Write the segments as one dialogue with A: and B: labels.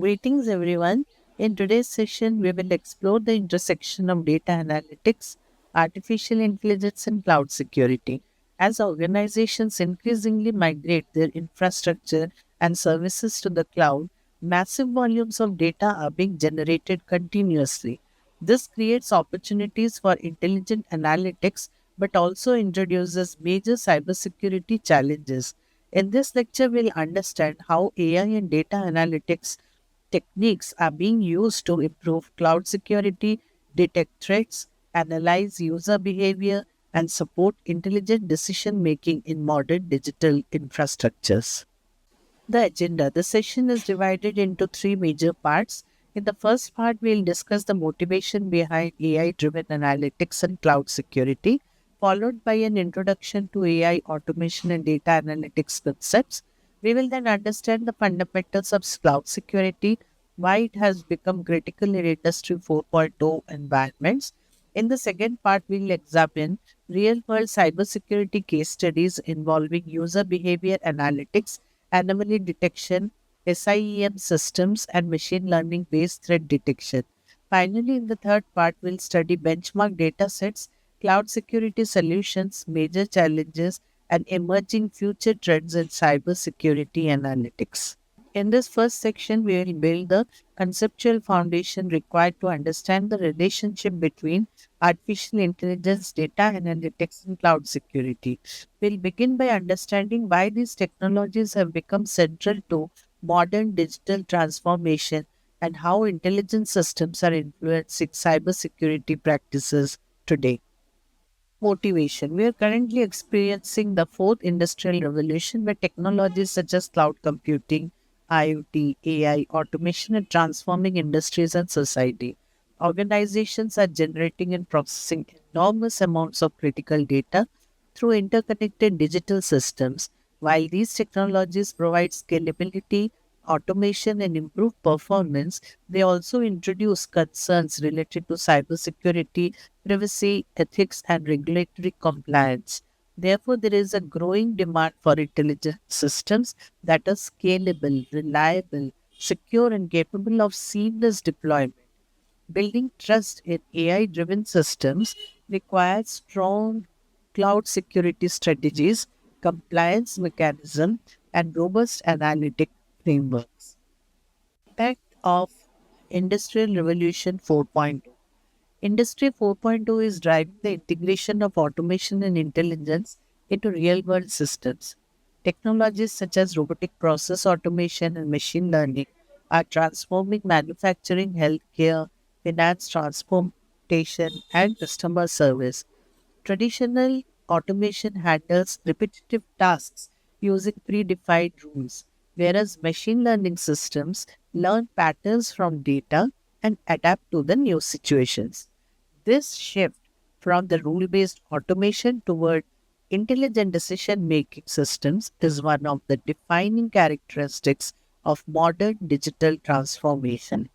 A: Greetings, everyone. In today's session, we will explore the intersection of data analytics, artificial intelligence, and cloud security. As organizations increasingly migrate their infrastructure and services to the cloud, massive volumes of data are being generated continuously. This creates opportunities for intelligent analytics but also introduces major cybersecurity challenges. In this lecture, we'll understand how AI and data analytics techniques are being used to improve cloud security, detect threats, analyze user behavior, and support intelligent decision making in modern digital infrastructures. The agenda. The session is divided into three major parts. In the first part, we'll discuss the motivation behind AI driven analytics and cloud security, followed by an introduction to AI automation and data analytics concepts. We will then understand the fundamentals of cloud security, why it has become critical in Industry 4.0 environments. In the second part, we'll examine real world cybersecurity case studies involving user behavior analytics, anomaly detection, SIEM systems, and machine learning based threat detection. Finally, in the third part, we'll study benchmark data sets, cloud security solutions, major challenges, and emerging future trends in cybersecurity analytics. In this first section, we will build the conceptual foundation required to understand the relationship between artificial intelligence, data analytics, and cloud security. We'll begin by understanding why these technologies have become central to modern digital transformation and how intelligence systems are influencing cybersecurity practices today. Motivation. We are currently experiencing the fourth industrial revolution where technologies such as cloud computing, IoT, AI, automation are transforming industries and society. Organizations are generating and processing enormous amounts of critical data through interconnected digital systems. While these technologies provide scalability, automation, and improved performance, they also introduce concerns related to cybersecurity, privacy, ethics, and regulatory compliance. Therefore, there is a growing demand for intelligent systems that are scalable, reliable, secure, and capable of seamless deployment. Building trust in AI driven systems requires strong cloud security strategies, compliance mechanisms, and robust analytic frameworks. Impact of Industrial Revolution 4.0. Industry 4.0 is driving the integration of automation and intelligence into real world systems. Technologies such as robotic process automation and machine learning are transforming manufacturing, healthcare, finance, transportation, and customer service. Traditional automation handles repetitive tasks using predefined rules, whereas machine learning systems learn patterns from data and adapt to the new situations. This shift from the rule based automation toward intelligent decision making systems is one of the defining characteristics of modern digital transformation.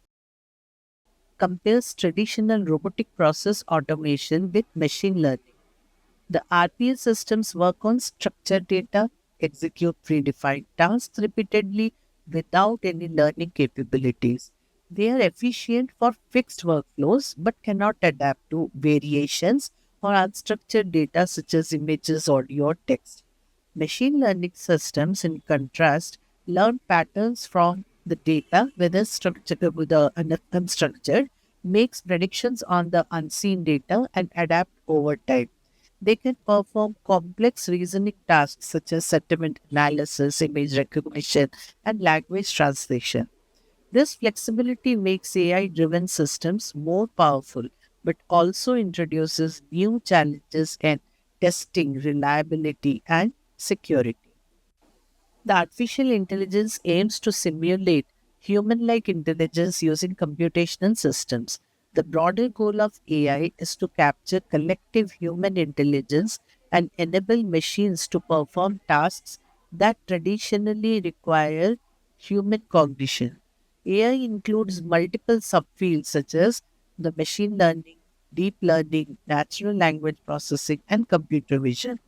A: Compares traditional robotic process automation with machine learning. The RPA systems work on structured data, execute predefined tasks repeatedly without any learning capabilities. They are efficient for fixed workflows but cannot adapt to variations or unstructured data such as images, audio, or text. Machine learning systems, in contrast, learn patterns from the data, whether structured or unstructured, makes predictions on the unseen data, and adapt over time. They can perform complex reasoning tasks such as sentiment analysis, image recognition, and language translation. This flexibility makes AI driven systems more powerful, but also introduces new challenges in testing, reliability, and security. The artificial intelligence aims to simulate human like intelligence using computational systems. The broader goal of AI is to capture collective human intelligence and enable machines to perform tasks that traditionally require human cognition. AI includes multiple subfields such as the machine learning, deep learning, natural language processing, and computer vision.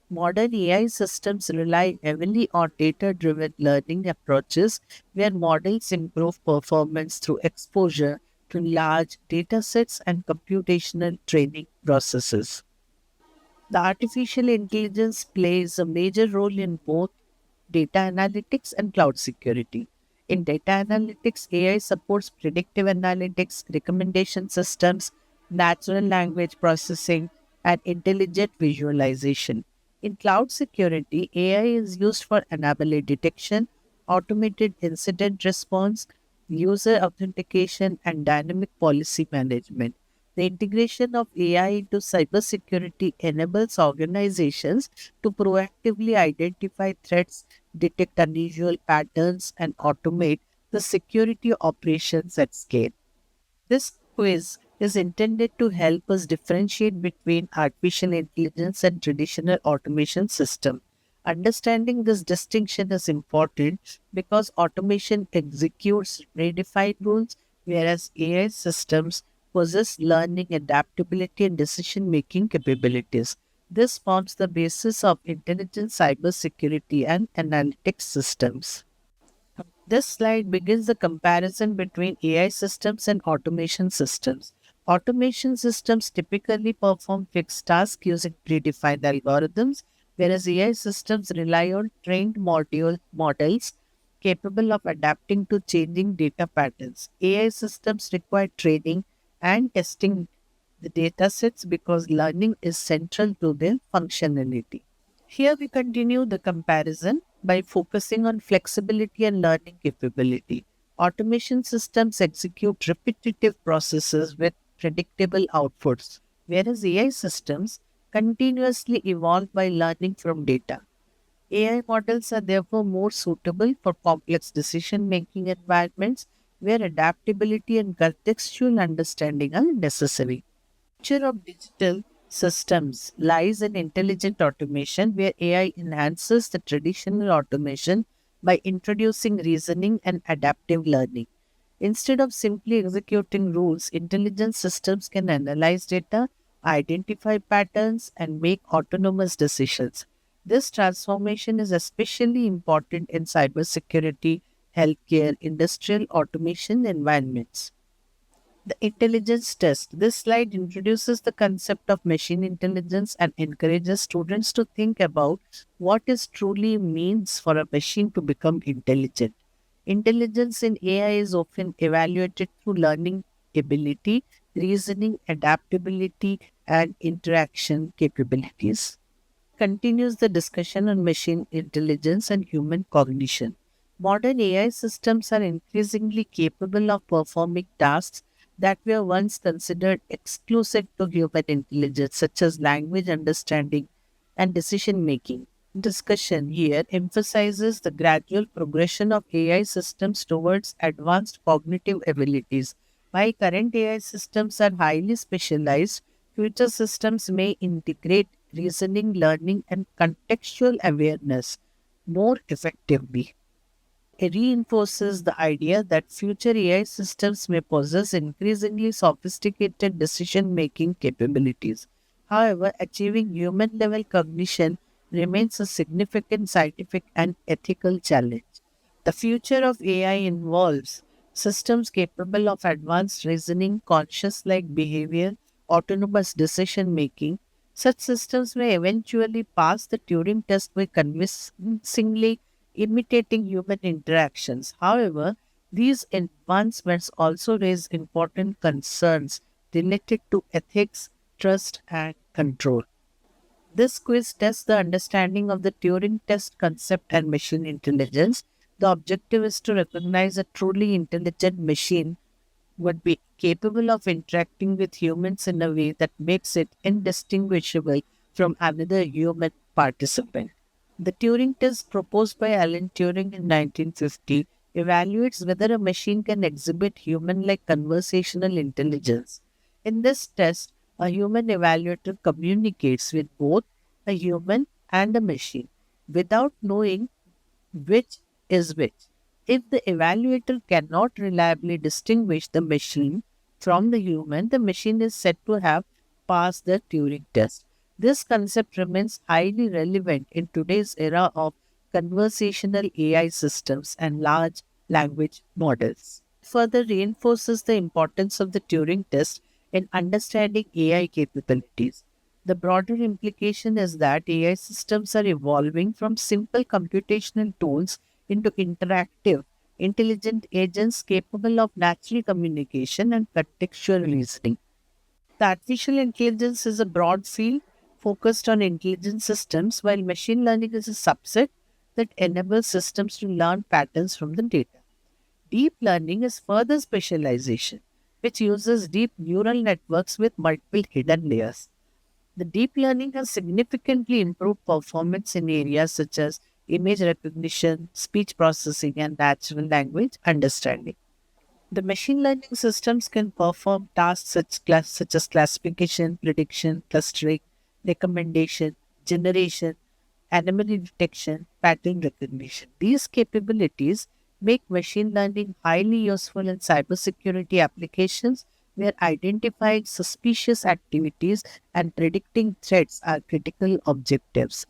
A: Modern AI systems rely heavily on data driven learning approaches where models improve performance through exposure to large data sets and computational training processes. The artificial intelligence plays a major role in both data analytics and cloud security. In data analytics, AI supports predictive analytics, recommendation systems, natural language processing, and intelligent visualization. In cloud security, AI is used for anomaly detection, automated incident response, user authentication, and dynamic policy management. The integration of AI into cybersecurity enables organizations to proactively identify threats, detect unusual patterns, and automate the security operations at scale. This quiz is intended to help us differentiate between artificial intelligence and traditional automation system. Understanding this distinction is important because automation executes predefined rules, whereas AI systems possess learning, adaptability, and decision-making capabilities. This forms the basis of intelligent cybersecurity and analytics systems. This slide begins the comparison between AI systems and automation systems. Automation systems typically perform fixed tasks using predefined algorithms, whereas AI systems rely on trained models capable of adapting to changing data patterns. AI systems require training and testing the data sets because learning is central to their functionality. Here we continue the comparison by focusing on flexibility and learning capability. Automation systems execute repetitive processes with predictable outputs, whereas AI systems continuously evolve by learning from data. AI models are therefore more suitable for complex decision making environments where adaptability and contextual understanding are necessary. Future of digital systems lies in intelligent automation, where AI enhances the traditional automation by introducing reasoning and adaptive learning. Instead of simply executing rules, intelligent systems can analyze data, identify patterns, and make autonomous decisions. This transformation is especially important in cybersecurity, healthcare, industrial automation environments. The intelligence test. This slide introduces the concept of machine intelligence and encourages students to think about what it truly means for a machine to become intelligent. Intelligence in AI is often evaluated through learning ability, reasoning, adaptability, and interaction capabilities. Continues the discussion on machine intelligence and human cognition. Modern AI systems are increasingly capable of performing tasks that were once considered exclusive to human intelligence, such as language understanding and decision making. Discussion here emphasizes the gradual progression of AI systems towards advanced cognitive abilities. While current AI systems are highly specialized, future systems may integrate reasoning, learning, and contextual awareness more effectively. It reinforces the idea that future AI systems may possess increasingly sophisticated decision making capabilities. However, achieving human level cognition remains a significant scientific and ethical challenge. The future of AI involves systems capable of advanced reasoning, conscious like behavior, autonomous decision making. Such systems may eventually pass the Turing test by convincingly imitating human interactions. However, these advancements also raise important concerns related to ethics, trust, and control. This quiz tests the understanding of the Turing test concept and machine intelligence. The objective is to recognize a truly intelligent machine would be capable of interacting with humans in a way that makes it indistinguishable from another human participant. The Turing test, proposed by Alan Turing in 1950, evaluates whether a machine can exhibit human like conversational intelligence. In this test, a human evaluator communicates with both a human and a machine without knowing which is which. If the evaluator cannot reliably distinguish the machine from the human, the machine is said to have passed the Turing test. This concept remains highly relevant in today's era of conversational AI systems and large language models. Further reinforces the importance of the Turing test in understanding AI capabilities. The broader implication is that AI systems are evolving from simple computational tools into interactive, intelligent agents capable of natural communication and contextual reasoning. The artificial intelligence is a broad field focused on intelligent systems, while machine learning is a subset that enables systems to learn patterns from the data. Deep learning is further specialization, which uses deep neural networks with multiple hidden layers. The deep learning has significantly improved performance in areas such as image recognition, speech processing, and natural language understanding. The machine learning systems can perform tasks such as classification, prediction, clustering, recommendation, generation, anomaly detection, pattern recognition. These capabilities make machine learning highly useful in cybersecurity applications where identifying suspicious activities and predicting threats are critical objectives.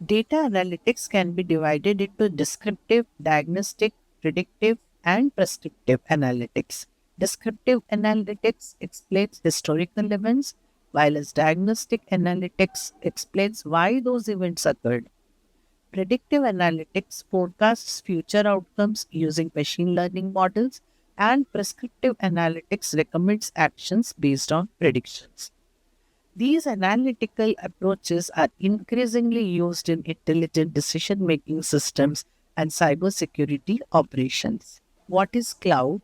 A: Data analytics can be divided into descriptive, diagnostic, predictive, and prescriptive analytics. Descriptive analytics explains historical events, while as diagnostic analytics explains why those events occurred. Predictive analytics forecasts future outcomes using machine learning models, and prescriptive analytics recommends actions based on predictions. These analytical approaches are increasingly used in intelligent decision making systems and cybersecurity operations. What is cloud?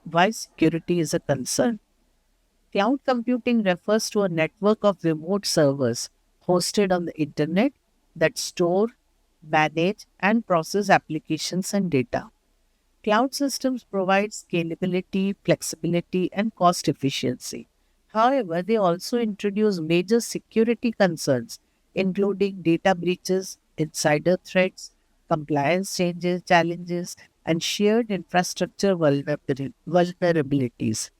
A: Why security is a concern? Cloud computing refers to a network of remote servers hosted on the internet that store, manage, and process applications and data. Cloud systems provide scalability, flexibility, and cost efficiency. However, they also introduce major security concerns, including data breaches, insider threats, compliance changes, challenges, and shared infrastructure vulnerabilities.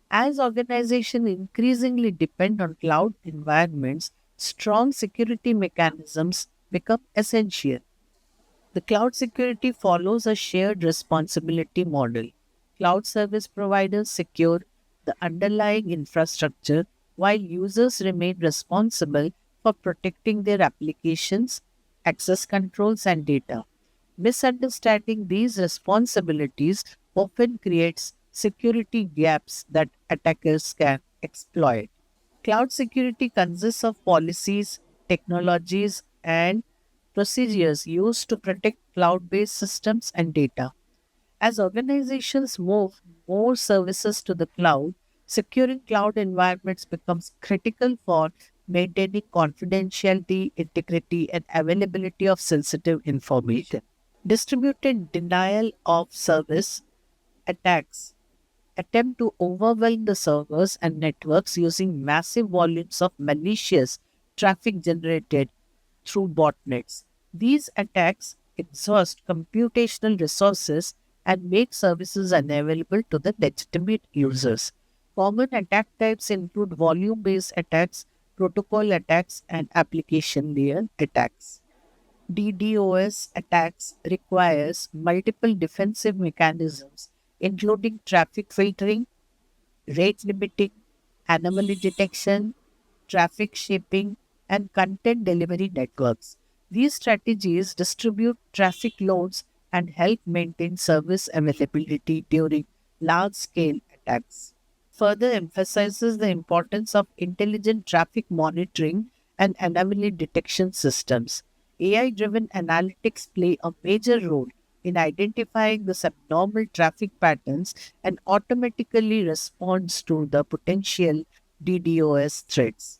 A: As organizations increasingly depend on cloud environments, strong security mechanisms become essential. The cloud security follows a shared responsibility model. Cloud service providers secure the underlying infrastructure while users remain responsible for protecting their applications, access controls, and data. Misunderstanding these responsibilities often creates security gaps that attackers can exploit. Cloud security consists of policies, technologies, and procedures used to protect cloud based systems and data. As organizations move more services to the cloud, securing cloud environments becomes critical for maintaining confidentiality, integrity, and availability of sensitive information. Distributed denial of service attacks attempt to overwhelm the servers and networks using massive volumes of malicious traffic generated through botnets. These attacks exhaust computational resources and make services unavailable to the legitimate users. Common attack types include volume based attacks, protocol attacks, and application layer attacks. DDoS attacks requires multiple defensive mechanisms, including traffic filtering, rate limiting, anomaly detection, traffic shaping, and content delivery networks. These strategies distribute traffic loads and help maintain service availability during large scale attacks. Further emphasizes the importance of intelligent traffic monitoring and anomaly detection systems. AI driven analytics play a major role in identifying the subnormal traffic patterns and automatically responds to the potential DDoS threats.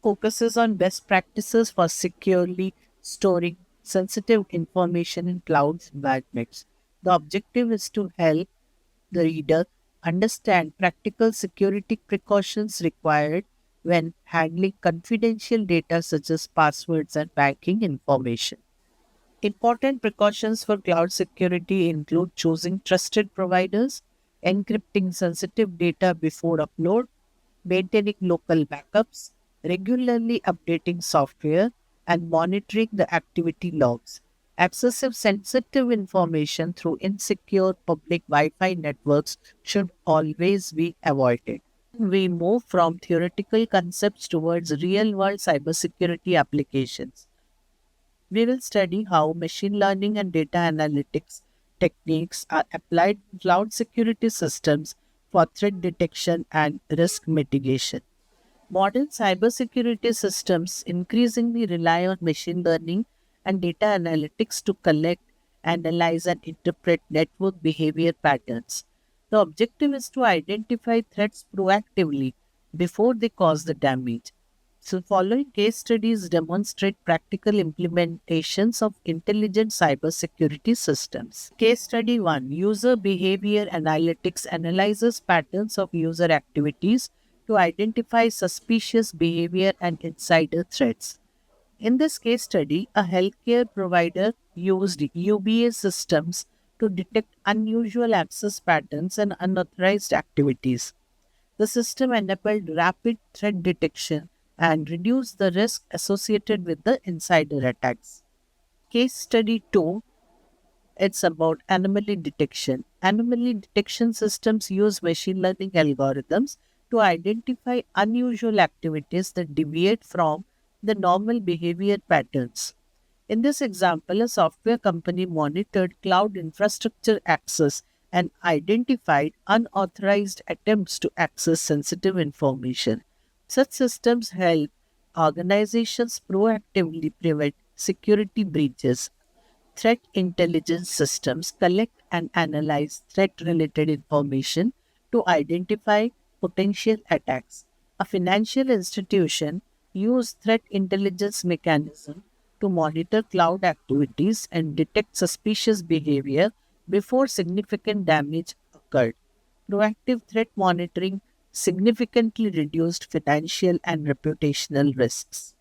A: Focuses on best practices for securely storing sensitive information in cloud environments. The objective is to help the reader understand practical security precautions required when handling confidential data such as passwords and banking information. Important precautions for cloud security include choosing trusted providers, encrypting sensitive data before upload, maintaining local backups, regularly updating software, and monitoring the activity logs. Accessible sensitive information through insecure public Wi Fi networks should always be avoided. We move from theoretical concepts towards real world cybersecurity applications. We will study how machine learning and data analytics techniques are applied in cloud security systems for threat detection and risk mitigation. Modern cybersecurity systems increasingly rely on machine learning and data analytics to collect, analyze, and interpret network behavior patterns. The objective is to identify threats proactively before they cause the damage. So, following case studies demonstrate practical implementations of intelligent cybersecurity systems. Case study 1: User behavior analytics analyzes patterns of user activities to identify suspicious behavior and insider threats. In this case study, a healthcare provider used UBA systems to detect unusual access patterns and unauthorized activities. The system enabled rapid threat detection and reduced the risk associated with the insider attacks. Case study 2, it's about anomaly detection. Anomaly detection systems use machine learning algorithms to identify unusual activities that deviate from the normal behavior patterns. In this example, a software company monitored cloud infrastructure access and identified unauthorized attempts to access sensitive information. Such systems help organizations proactively prevent security breaches. Threat intelligence systems collect and analyze threat related information to identify potential attacks. A financial institution uses threat intelligence mechanism to monitor cloud activities and detect suspicious behavior before significant damage occurred. Proactive threat monitoring significantly reduced financial and reputational risks.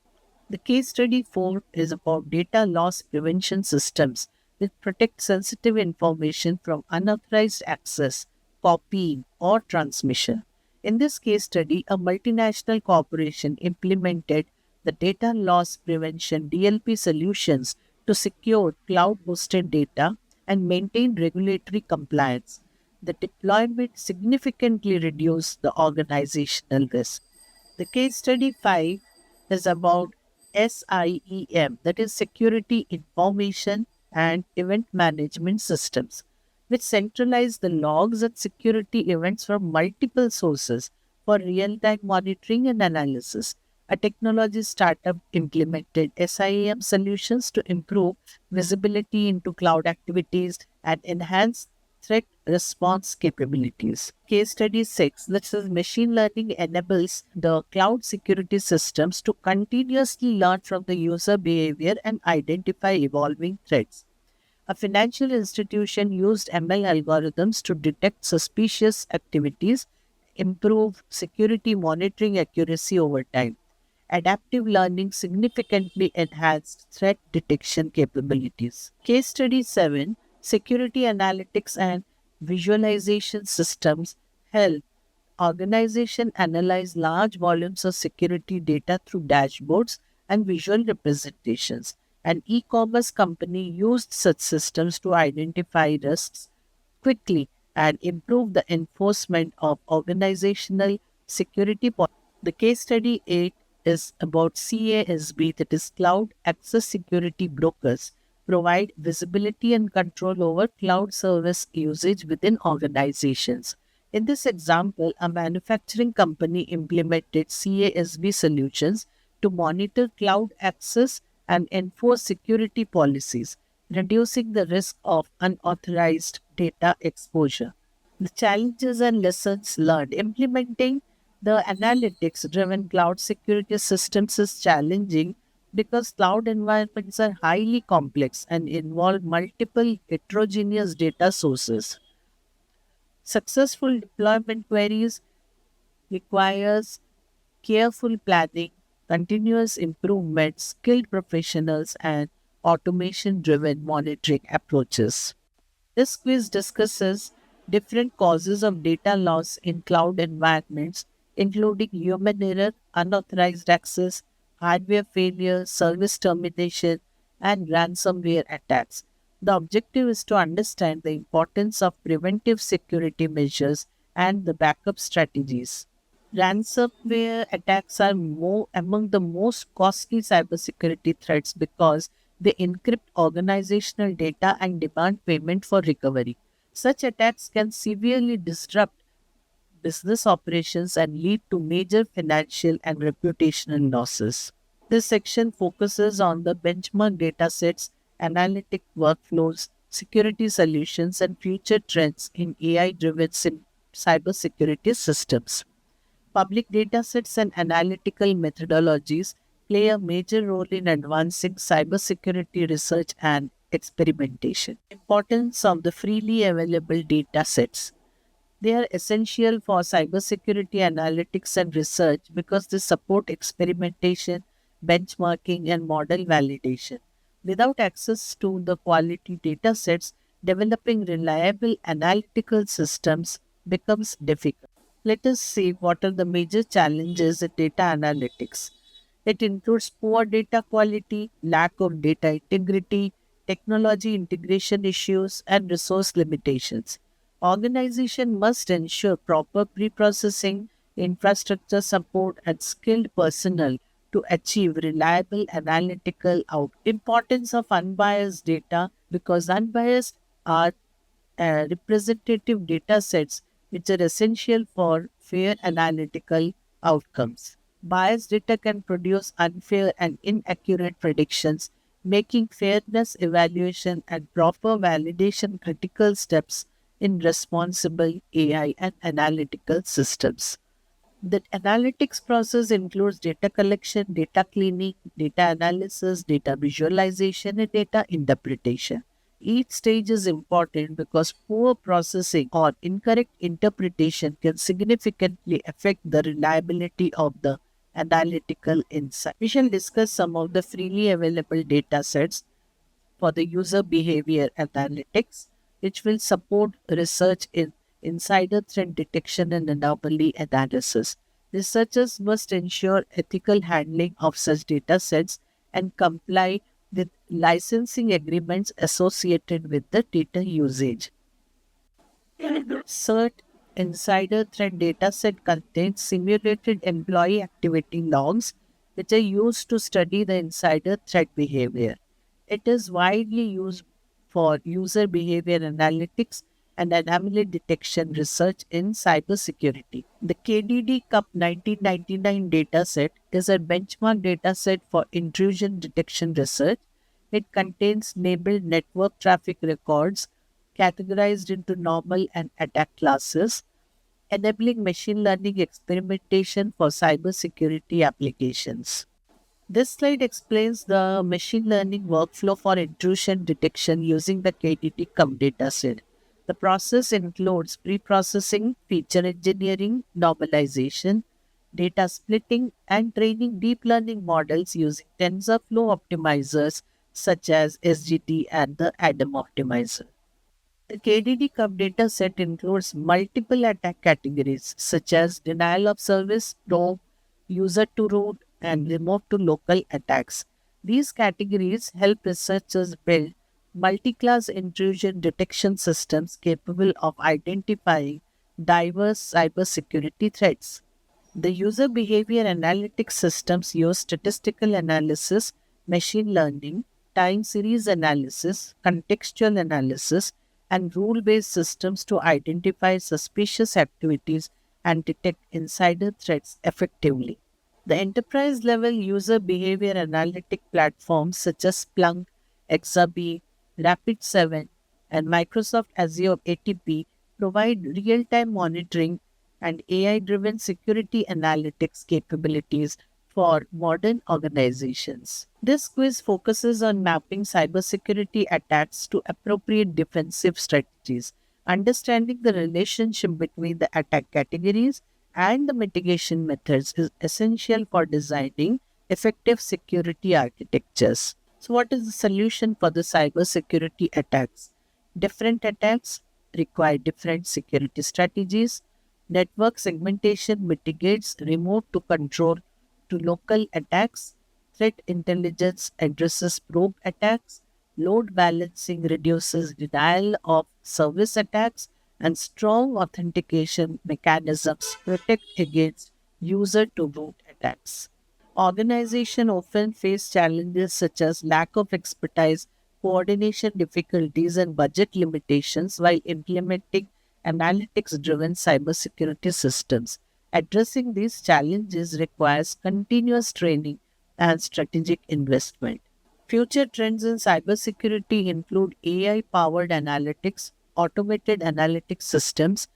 A: The case study 4 is about data loss prevention systems that protect sensitive information from unauthorized access, copying, or transmission. In this case study, a multinational corporation implemented the data loss prevention DLP solutions to secure cloud hosted data and maintain regulatory compliance. The deployment significantly reduced the organizational risk. The case study 5 is about SIEM, that is Security Information and Event Management Systems, which centralize the logs and security events from multiple sources for real time monitoring and analysis. A technology startup implemented SIEM solutions to improve visibility into cloud activities and enhance threat response capabilities. Case study 6, that is machine learning enables the cloud security systems to continuously learn from the user behavior and identify evolving threats. A financial institution used ML algorithms to detect suspicious activities, improve security monitoring accuracy over time. Adaptive learning significantly enhanced threat detection capabilities. Case study 7, security analytics and visualization systems help organization analyze large volumes of security data through dashboards and visual representations. An e-commerce company used such systems to identify risks quickly and improve the enforcement of organizational security policies. The case study 8 is about CASB, that is Cloud Access Security Brokers, provide visibility and control over cloud service usage within organizations. In this example, a manufacturing company implemented CASB solutions to monitor cloud access and enforce security policies, reducing the risk of unauthorized data exposure. The challenges and lessons learned. Implementing the analytics driven cloud security systems is challenging because cloud environments are highly complex and involve multiple heterogeneous data sources. Successful deployment queries requires careful planning, continuous improvement, skilled professionals, and automation driven monitoring approaches. This quiz discusses different causes of data loss in cloud environments, including human error, unauthorized access, hardware failure, service termination, and ransomware attacks. The objective is to understand the importance of preventive security measures and the backup strategies. Ransomware attacks are among the most costly cybersecurity threats because they encrypt organizational data and demand payment for recovery. Such attacks can severely disrupt business operations and lead to major financial and reputational losses. This section focuses on the benchmark datasets, analytic workflows, security solutions, and future trends in AI driven cybersecurity systems. Public datasets and analytical methodologies play a major role in advancing cybersecurity research and experimentation. Importance of the freely available datasets. They are essential for cybersecurity analytics and research because they support experimentation, benchmarking, and model validation. Without access to the quality data sets, developing reliable analytical systems becomes difficult. Let us see what are the major challenges in data analytics. It includes poor data quality, lack of data integrity, technology integration issues, and resource limitations. Organization must ensure proper pre-processing, infrastructure support, and skilled personnel to achieve reliable analytical outcomes. Importance of unbiased data because unbiased are representative data sets which are essential for fair analytical outcomes. Biased data can produce unfair and inaccurate predictions, making fairness evaluation and proper validation critical steps in responsible AI and analytical systems. The analytics process includes data collection, data cleaning, data analysis, data visualization, and data interpretation. Each stage is important because poor processing or incorrect interpretation can significantly affect the reliability of the analytical insight. We shall discuss some of the freely available data sets for the user behavior analytics, which will support research in insider threat detection and anomaly analysis. Researchers must ensure ethical handling of such data sets and comply with licensing agreements associated with the data usage. CERT Insider Threat Dataset contains simulated employee activity logs which are used to study the insider threat behavior. It is widely used for user behavior analytics and anomaly detection research in cybersecurity. The KDD Cup 1999 dataset is a benchmark dataset for intrusion detection research. It contains labeled network traffic records categorized into normal and attack classes, enabling machine learning experimentation for cybersecurity applications. This slide explains the machine learning workflow for intrusion detection using the KDT CUM dataset. The process includes pre-processing, feature engineering, normalization, data splitting, and training deep learning models using TensorFlow optimizers such as SGT and the ADAM optimizer. The KDD Cup data set includes multiple attack categories such as denial of service, probe, user to root, and remote to local attacks. These categories help researchers build multi-class intrusion detection systems capable of identifying diverse cybersecurity threats. The user behavior analytics systems use statistical analysis, machine learning, time series analysis, contextual analysis, and rule based systems to identify suspicious activities and detect insider threats effectively. The enterprise level user behavior analytic platforms such as Splunk, Exabee, Rapid7, and Microsoft Azure ATP provide real time monitoring and AI driven security analytics capabilities for modern organizations. This quiz focuses on mapping cybersecurity attacks to appropriate defensive strategies. Understanding the relationship between the attack categories and the mitigation methods is essential for designing effective security architectures. So, what is the solution for the cybersecurity attacks? Different attacks require different security strategies. Network segmentation mitigates remote to control to local attacks. Threat intelligence addresses probe attacks. Load balancing reduces denial of service attacks, and strong authentication mechanisms protect against user to root attacks. Organizations often face challenges such as lack of expertise, coordination difficulties, and budget limitations while implementing analytics driven cybersecurity systems. Addressing these challenges requires continuous training and strategic investment. Future trends in cybersecurity include AI powered analytics, automated analytics systems,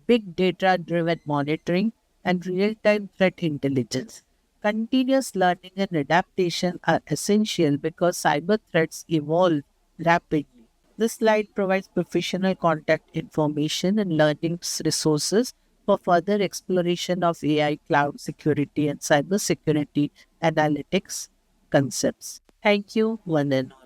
A: big data driven monitoring, and real time threat intelligence. Continuous learning and adaptation are essential because cyber threats evolve rapidly. This slide provides professional contact information and learning resources for further exploration of AI, cloud security, and cybersecurity analytics concepts. Thank you, one and all.